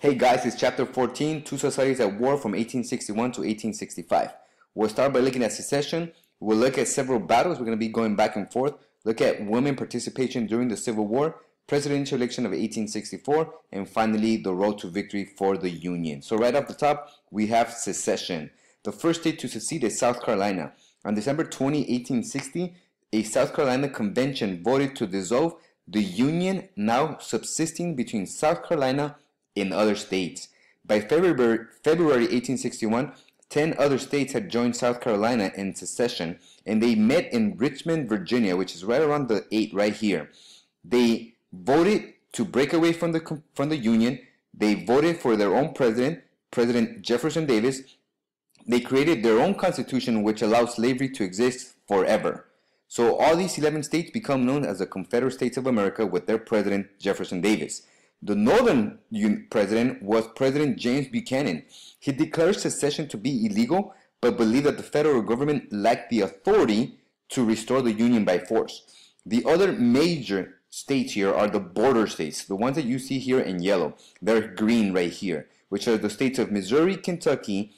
Hey guys, it's chapter 14, Two Societies at War from 1861 to 1865. We'll start by looking at secession. We'll look at several battles. We're going to be going back and forth. Look at women participation during the Civil War, presidential election of 1864, and finally the road to victory for the Union. So right off the top, we have secession. The first state to secede is South Carolina. On December 20, 1860, a South Carolina convention voted to dissolve the Union now subsisting between South Carolina in other states. By February 1861, 10 other states had joined South Carolina in secession, and they met in Richmond, Virginia, which is right around the 8 right here. They voted to break away from the Union. They voted for their own president, President Jefferson Davis. They created their own constitution, which allows slavery to exist forever. So all these 11 states become known as the Confederate States of America with their president, Jefferson Davis. The northern president was President James Buchanan. He declared secession to be illegal, but believed that the federal government lacked the authority to restore the Union by force. The other major states here are the border states, the ones that you see here in yellow. They're green right here, which are the states of Missouri, Kentucky,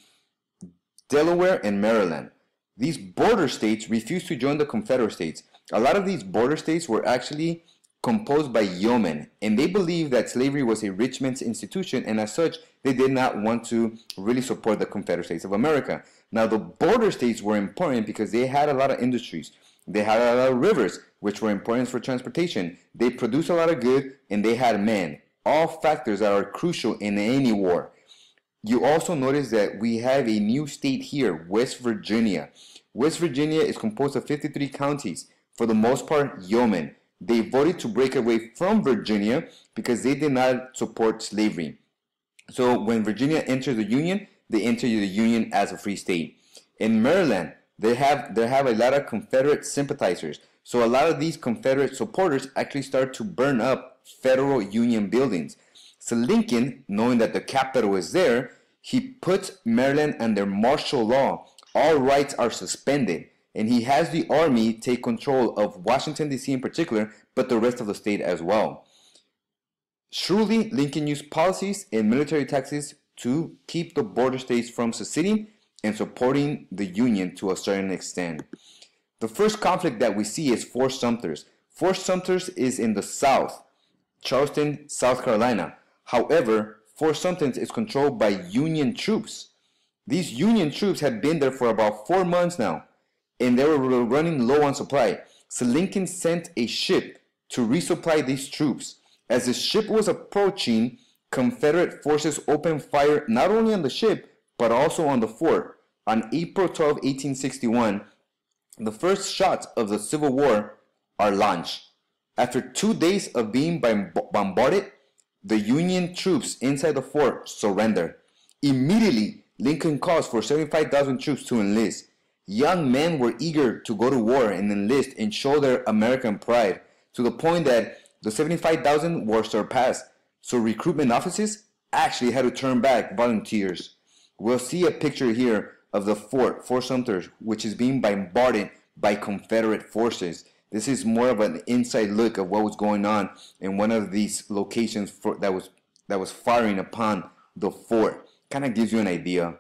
Delaware, and Maryland. These border states refused to join the Confederate States. A lot of these border states were actually composed by yeomen, and they believed that slavery was a rich man's institution, and as such, they did not want to really support the Confederate States of America. Now, the border states were important because they had a lot of industries. They had a lot of rivers, which were important for transportation. They produced a lot of goods, and they had men. All factors that are crucial in any war. You also notice that we have a new state here, West Virginia. West Virginia is composed of 53 counties, for the most part, yeomen. They voted to break away from Virginia because they did not support slavery. So when Virginia entered the Union, they entered the Union as a free state. In Maryland, they have a lot of Confederate sympathizers. So a lot of these Confederate supporters actually start to burn up federal Union buildings. So Lincoln, knowing that the capital is there, he puts Maryland under martial law. All rights are suspended. And he has the army take control of Washington, D.C. in particular, but the rest of the state as well. Shrewdly, Lincoln used policies and military tactics to keep the border states from seceding and supporting the Union to a certain extent. The first conflict that we see is Fort Sumter's. Fort Sumter's is in the south, Charleston, South Carolina. However, Fort Sumter is controlled by Union troops. These Union troops had been there for about 4 months now, and they were running low on supply. So Lincoln sent a ship to resupply these troops. As the ship was approaching, Confederate forces opened fire not only on the ship, but also on the fort. On April 12, 1861, the first shots of the Civil War are launched. After 2 days of being bombarded, the Union troops inside the fort surrendered. Immediately, Lincoln calls for 75,000 troops to enlist. Young men were eager to go to war and enlist and show their American pride, to the point that the 75,000 were surpassed. So recruitment offices actually had to turn back volunteers. We'll see a picture here of the Fort Sumter, which is being bombarded by Confederate forces. This is more of an inside look of what was going on in one of these locations that was firing upon the fort. Kind of gives you an idea.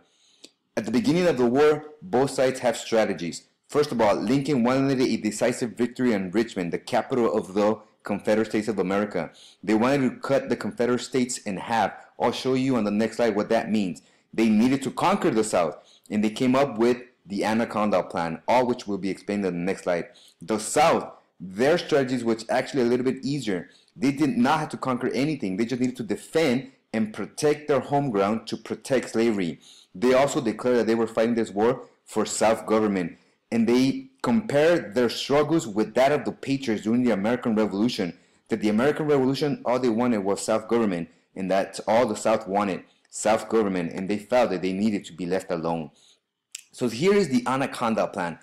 At the beginning of the war, both sides have strategies. First of all, Lincoln wanted a decisive victory in Richmond, the capital of the Confederate States of America. They wanted to cut the Confederate States in half. I'll show you on the next slide what that means. They needed to conquer the South, and they came up with the Anaconda Plan, all which will be explained in the next slide. The South, their strategies was actually a little bit easier. They did not have to conquer anything. They just needed to defend and protect their home ground to protect slavery. They also declared that they were fighting this war for self-government, and they compared their struggles with that of the patriots during the American Revolution, that the American Revolution, all they wanted was self-government, and that's all the South wanted, self-government, and they felt that they needed to be left alone. So here is the Anaconda Plan.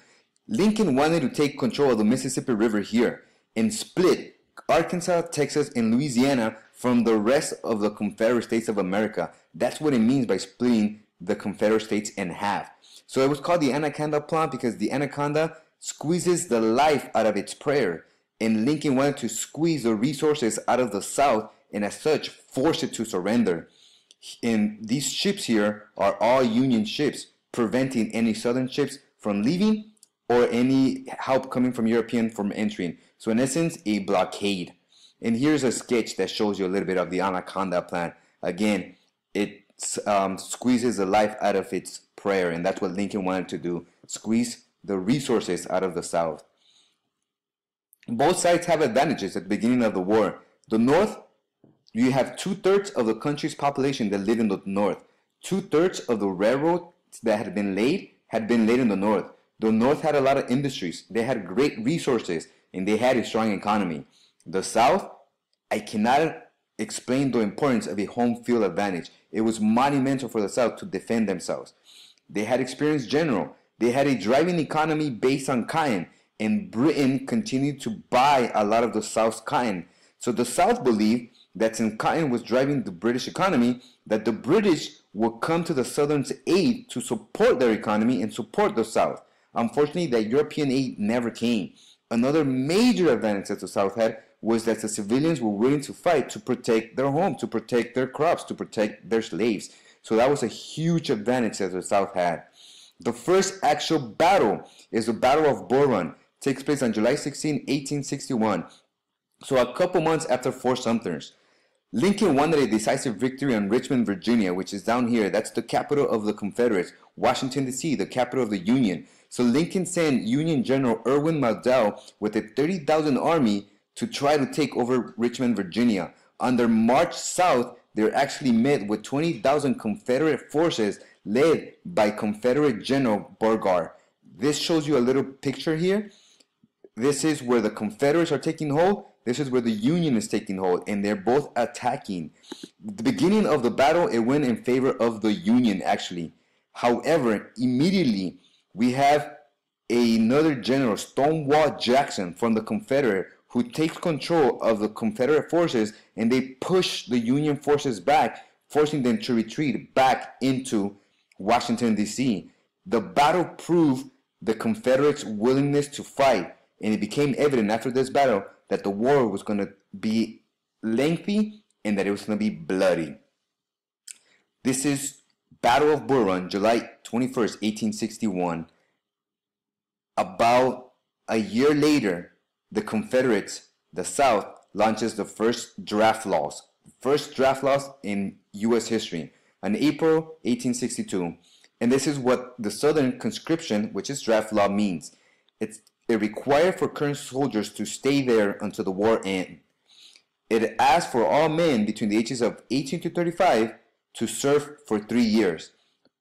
Lincoln wanted to take control of the Mississippi River here and split Arkansas, Texas, and Louisiana from the rest of the Confederate States of America. That's what it means by splitting the Confederate States in half. So it was called the Anaconda Plan because the anaconda squeezes the life out of its prey, and Lincoln wanted to squeeze the resources out of the South and as such force it to surrender. And these ships here are all Union ships, preventing any Southern ships from leaving or any help coming from European from entering. So in essence, a blockade. And here's a sketch that shows you a little bit of the Anaconda plan. Again, it squeezes the life out of its prayer, and that's what Lincoln wanted to do, squeeze the resources out of the South. Both sides have advantages at the beginning of the war. The North, you have 2/3 of the country's population that live in the North. 2/3 of the railroads that had been laid in the North. The North had a lot of industries. They had great resources, and they had a strong economy. The South, I cannot explain the importance of a home field advantage. It was monumental for the South to defend themselves. They had experienced general. They had a driving economy based on cotton, and Britain continued to buy a lot of the South's cotton. So the South believed that since cotton was driving the British economy, that the British would come to the Southern's aid to support their economy and support the South. Unfortunately, that European aid never came. Another major advantage that the South had was that the civilians were willing to fight to protect their home, to protect their crops, to protect their slaves. So that was a huge advantage that the South had. The first actual battle is the Battle of Bull Run. It takes place on July 16, 1861. So a couple months after Fort Sumter's. Lincoln wanted a decisive victory on Richmond, Virginia, which is down here. That's the capital of the Confederates. Washington, D.C., the capital of the Union. So Lincoln sent Union General Irwin Maldell with a 30,000 army to try to take over Richmond, Virginia. On their march south, they were actually met with 20,000 Confederate forces led by Confederate General Burgoyne. This shows you a little picture here. This is where the Confederates are taking hold. This is where the Union is taking hold, and they're both attacking. The beginning of the battle, it went in favor of the Union, actually. However, immediately, we have another general, Stonewall Jackson, from the Confederate, who takes control of the Confederate forces, and they push the Union forces back, forcing them to retreat back into Washington, D.C. The battle proved the Confederates' willingness to fight, and it became evident after this battle that the war was going to be lengthy and that it was going to be bloody. This is Battle of Bull Run, July 21st, 1861. About a year later, the Confederates, the South, launches the first draft laws. First draft laws in U.S. history on April 1862. And this is what the Southern conscription, which is draft law, means. It required for current soldiers to stay there until the war ends. It asked for all men between the ages of 18 to 35 to serve for 3 years.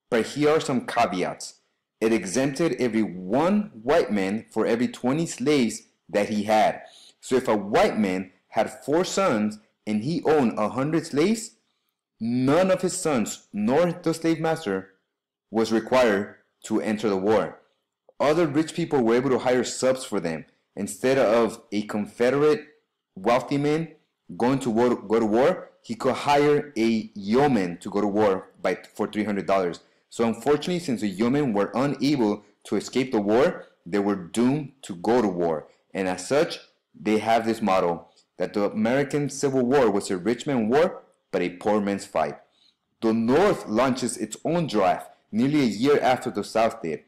But here are some caveats. It exempted every one white man for every 20 slaves that he had. So if a white man had 4 sons and he owned 100 slaves, none of his sons nor the slave master was required to enter the war. Other rich people were able to hire subs for them. Instead of a Confederate wealthy man going to go to war, he could hire a yeoman to go to war for $300. So unfortunately, since the yeomen were unable to escape the war, they were doomed to go to war. And as such, they have this motto that the American Civil War was a rich man's war, but a poor man's fight. The North launches its own draft nearly a year after the South did.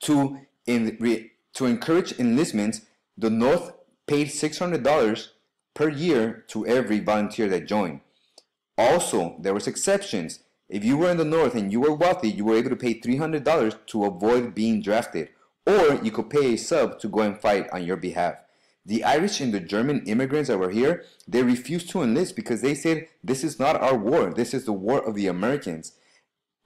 To encourage enlistments, the North paid $600 per year to every volunteer that joined. Also, there was exceptions. If you were in the North and you were wealthy, you were able to pay $300 to avoid being drafted, or you could pay a sub to go and fight on your behalf. The Irish and the German immigrants that were here, they refused to enlist because they said, this is not our war, this is the war of the Americans.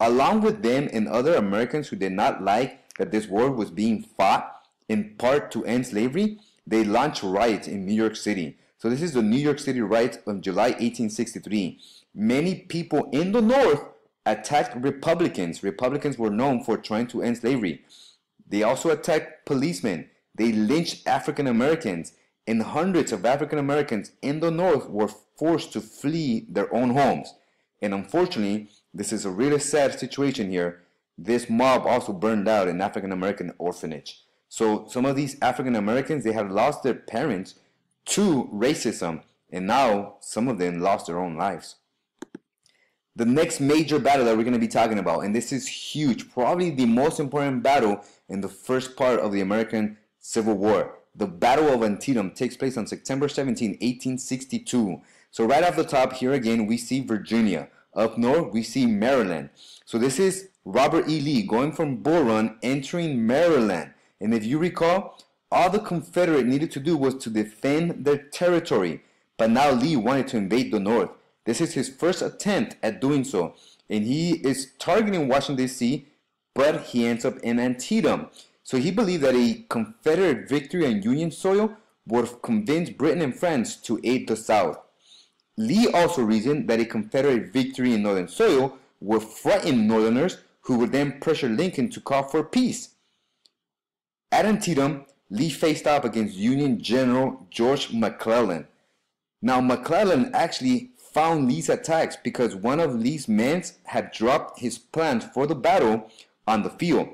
Along with them and other Americans who did not like that this war was being fought in part to end slavery, they launched riots in New York City. So this is the New York City riots of July 1863. Many people in the North attacked Republicans. Republicans were known for trying to end slavery. They also attacked policemen. They lynched African Americans, and hundreds of African Americans in the North were forced to flee their own homes. And unfortunately, this is a really sad situation here. This mob also burned out an African American orphanage. So some of these African Americans, they had lost their parents to racism, and now some of them lost their own lives. The next major battle that we're going to be talking about, and this is huge, probably the most important battle in the first part of the American Civil War. The Battle of Antietam takes place on September 17, 1862. So right off the top, here again, we see Virginia. Up north, we see Maryland. So this is Robert E. Lee going from Bull Run, entering Maryland. And if you recall, all the Confederate needed to do was to defend their territory. But now Lee wanted to invade the north. This is his first attempt at doing so. And he is targeting Washington, D.C., but he ends up in Antietam. So he believed that a Confederate victory on Union soil would convince Britain and France to aid the South. Lee also reasoned that a Confederate victory in Northern soil would frighten Northerners, who would then pressure Lincoln to call for peace. At Antietam, Lee faced off against Union General George McClellan. Now, McClellan actually found Lee's attacks because one of Lee's men had dropped his plans for the battle on the field.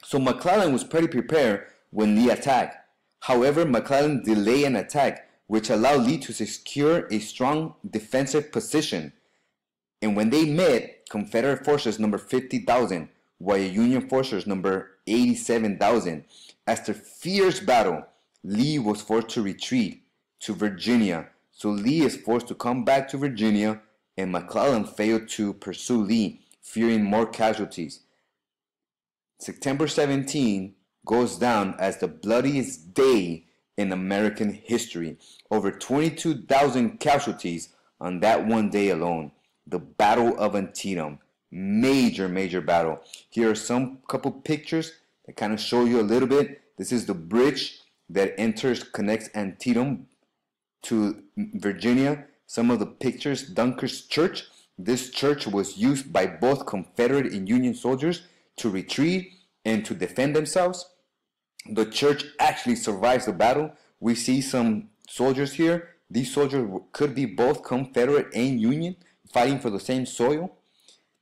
So McClellan was pretty prepared when Lee attacked. However, McClellan delayed an attack, which allowed Lee to secure a strong defensive position. And when they met, Confederate forces numbered 50,000, while Union forces numbered 87,000. After fierce battle, Lee was forced to retreat to Virginia. So Lee is forced to come back to Virginia, and McClellan failed to pursue Lee, fearing more casualties. September 17 goes down as the bloodiest day in American history. Over 22,000 casualties on that one day alone. The Battle of Antietam. Major battle. Here are some couple pictures that kind of show you a little bit. This is the bridge that connects Antietam to Virginia. Some of the pictures, Dunker's Church. This church was used by both Confederate and Union soldiers to retreat and to defend themselves. The church actually survives the battle. We see some soldiers here. These soldiers could be both Confederate and Union, fighting for the same soil.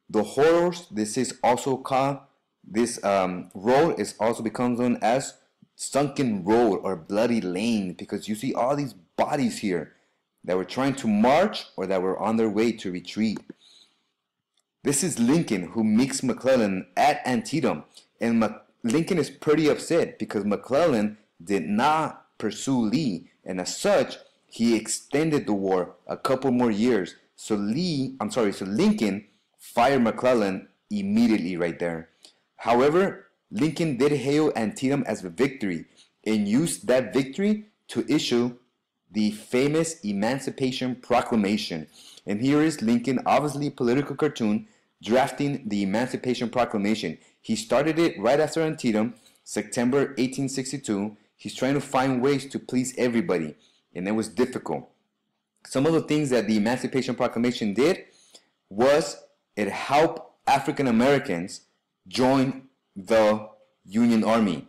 The horrors, this is also called, this road is also becomes known as Sunken Road or Bloody Lane, because you see all these bodies here that were trying to march or that were on their way to retreat. This is Lincoln, who meets McClellan at Antietam, and Lincoln is pretty upset because McClellan did not pursue Lee, and as such, he extended the war a couple more years. So Lincoln fired McClellan immediately right there. However, Lincoln did hail Antietam as a victory and used that victory to issue the famous Emancipation Proclamation. And here is Lincoln, obviously a political cartoon, drafting the Emancipation Proclamation. He started it right after Antietam, September 1862. He's trying to find ways to please everybody, and it was difficult. Some of the things that the Emancipation Proclamation did was it helped African Americans join the Union Army.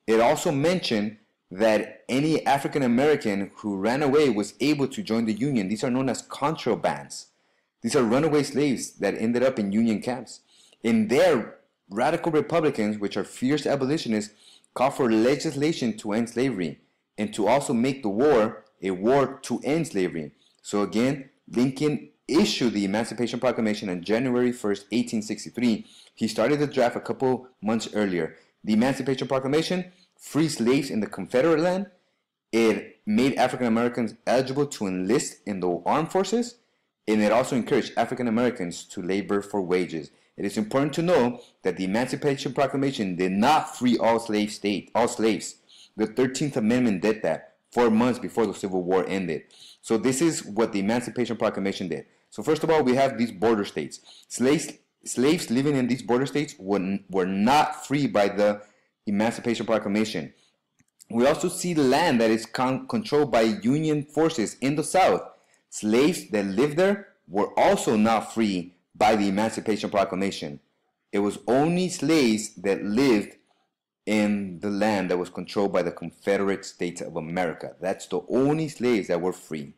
It also mentioned that any African American who ran away was able to join the Union. These are known as contrabands. These are runaway slaves that ended up in Union camps. In there, radical Republicans, which are fierce abolitionists, called for legislation to end slavery and to also make the war a war to end slavery. So again, Lincoln issued the Emancipation Proclamation on January 1st, 1863. He started the draft a couple months earlier. The Emancipation Proclamation freed slaves in the Confederate land. It made African Americans eligible to enlist in the armed forces, and it also encouraged African Americans to labor for wages. It is important to know that the Emancipation Proclamation did not free all slaves. The 13th Amendment did that 4 months before the Civil War ended. So this is what the Emancipation Proclamation did. So first of all, we have these border states. Slaves living in these border states were not free by the Emancipation Proclamation. We also see land that is controlled by Union forces in the South. Slaves that lived there were also not free by the Emancipation Proclamation. It was only slaves that lived in the land that was controlled by the Confederate States of America. That's the only slaves that were free.